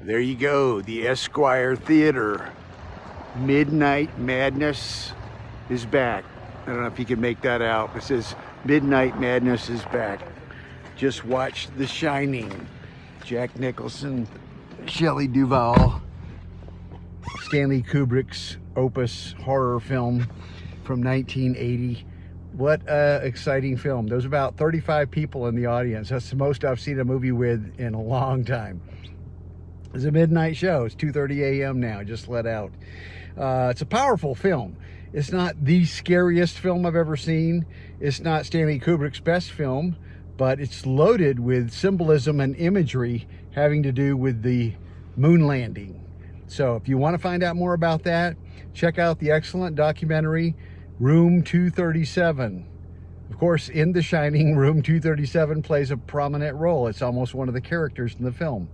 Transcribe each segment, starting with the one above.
There you go, the Esquire Theater. Midnight Madness is back. I don't know if you can make that out. It says Midnight Madness is back. Just watched The Shining. Jack Nicholson, Shelley Duvall, Stanley Kubrick's opus horror film from 1980. What an exciting film. There's about 35 people in the audience. That's the most I've seen a movie with in a long time. It's a midnight show. It's 2:30 a.m. now, just let out. It's a powerful film. It's not the scariest film I've ever seen. It's not Stanley Kubrick's best film, but it's loaded with symbolism and imagery having to do with the moon landing. So if you want to find out more about that, check out the excellent documentary, Room 237. Of course, in The Shining, Room 237 plays a prominent role. It's almost one of the characters in the film.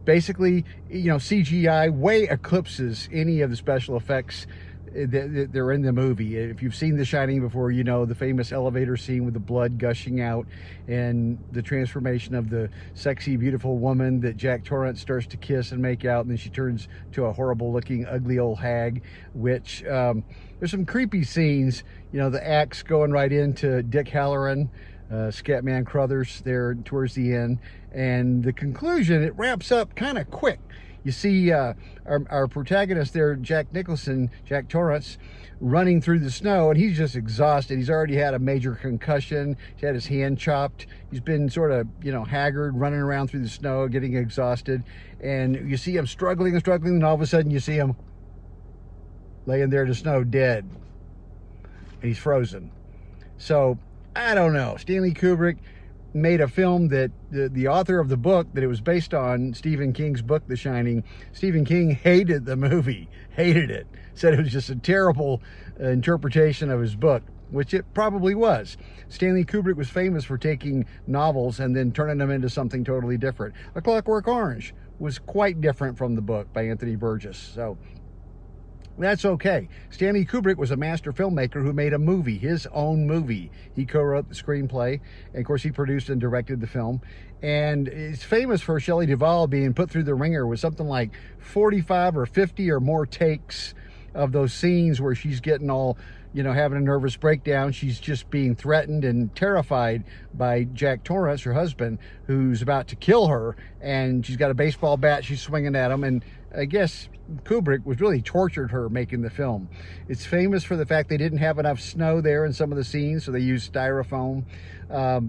Basically, CGI way eclipses any of the special effects that they're in the movie. If you've seen The Shining before, you know the famous elevator scene with the blood gushing out and the transformation of the sexy, beautiful woman that Jack Torrance starts to kiss and make out, and then she turns to a horrible looking, ugly old hag, which there's some creepy scenes, the axe going right into Dick Halloran, Scatman Crothers there towards the end, and the conclusion, it wraps up kind of quick. You see our protagonist there, Jack Nicholson, Jack Torrance, running through the snow, and he's just exhausted. He's already had a major concussion. He's had his hand chopped. He's been sort of, haggard, running around through the snow, getting exhausted. And you see him struggling and struggling, and all of a sudden you see him laying there in the snow, dead. And he's frozen. So, I don't know. Stanley Kubrick made a film that the author of the book that it was based on, Stephen King's book, The Shining, Stephen King hated the movie, hated it, said it was just a terrible interpretation of his book, which it probably was. Stanley Kubrick was famous for taking novels and then turning them into something totally different. A Clockwork Orange was quite different from the book by Anthony Burgess, so that's okay. Stanley Kubrick was a master filmmaker who made a movie, his own movie. He co-wrote the screenplay, and of course he produced and directed the film. And it's famous for Shelley Duvall being put through the ringer with something like 45 or 50 or more takes of those scenes where she's getting all, having a nervous breakdown. She's just being threatened and terrified by Jack Torrance, her husband, who's about to kill her. And she's got a baseball bat she's swinging at him. And I guess Kubrick was really tortured her making the film. It's famous for the fact they didn't have enough snow there in some of the scenes, so they used styrofoam.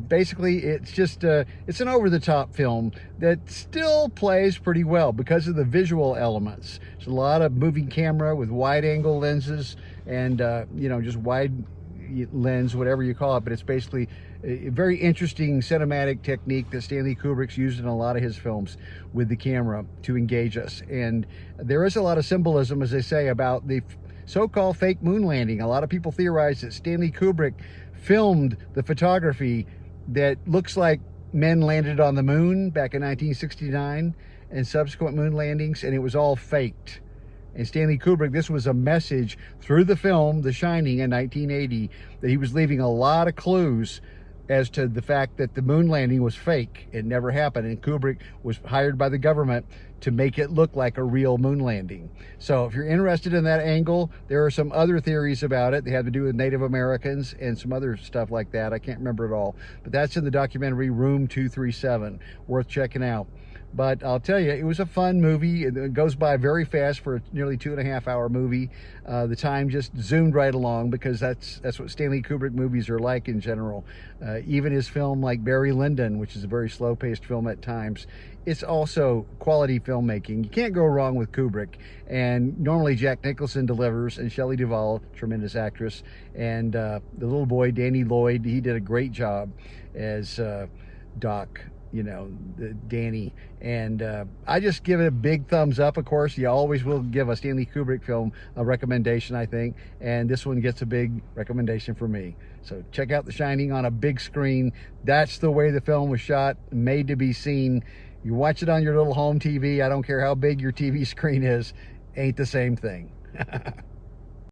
Basically, it's just it's an over-the-top film that still plays pretty well because of the visual elements. There's a lot of moving camera with wide-angle lenses and just wide lens, whatever you call it, but it's basically a very interesting cinematic technique that Stanley Kubrick's used in a lot of his films with the camera to engage us. And there is a lot of symbolism, as they say, about the so-called fake moon landing. A lot of people theorize that Stanley Kubrick filmed the photography that looks like men landed on the moon back in 1969 and subsequent moon landings, and it was all faked. And Stanley Kubrick, this was a message through the film The Shining in 1980 that he was leaving a lot of clues as to the fact that the moon landing was fake. It never happened, and Kubrick was hired by the government to make it look like a real moon landing. So if you're interested in that angle, there are some other theories about it. They have to do with Native Americans and some other stuff like that. I can't remember it all, but that's in the documentary Room 237, worth checking out. But I'll tell you, it was a fun movie. It goes by very fast for a nearly 2.5-hour movie. The time just zoomed right along because that's what Stanley Kubrick movies are like in general. Even his film like Barry Lyndon, which is a very slow-paced film at times, it's also quality filmmaking. You can't go wrong with Kubrick. And normally Jack Nicholson delivers, and Shelley Duvall, tremendous actress, and the little boy, Danny Lloyd, he did a great job as Doc. Danny, and I just give it a big thumbs up. Of course, you always will give a Stanley Kubrick film a recommendation, I think, and this one gets a big recommendation for me. So check out The Shining on a big screen. That's the way the film was shot, made to be seen. You watch it on your little home TV, I don't care how big your TV screen is, ain't the same thing.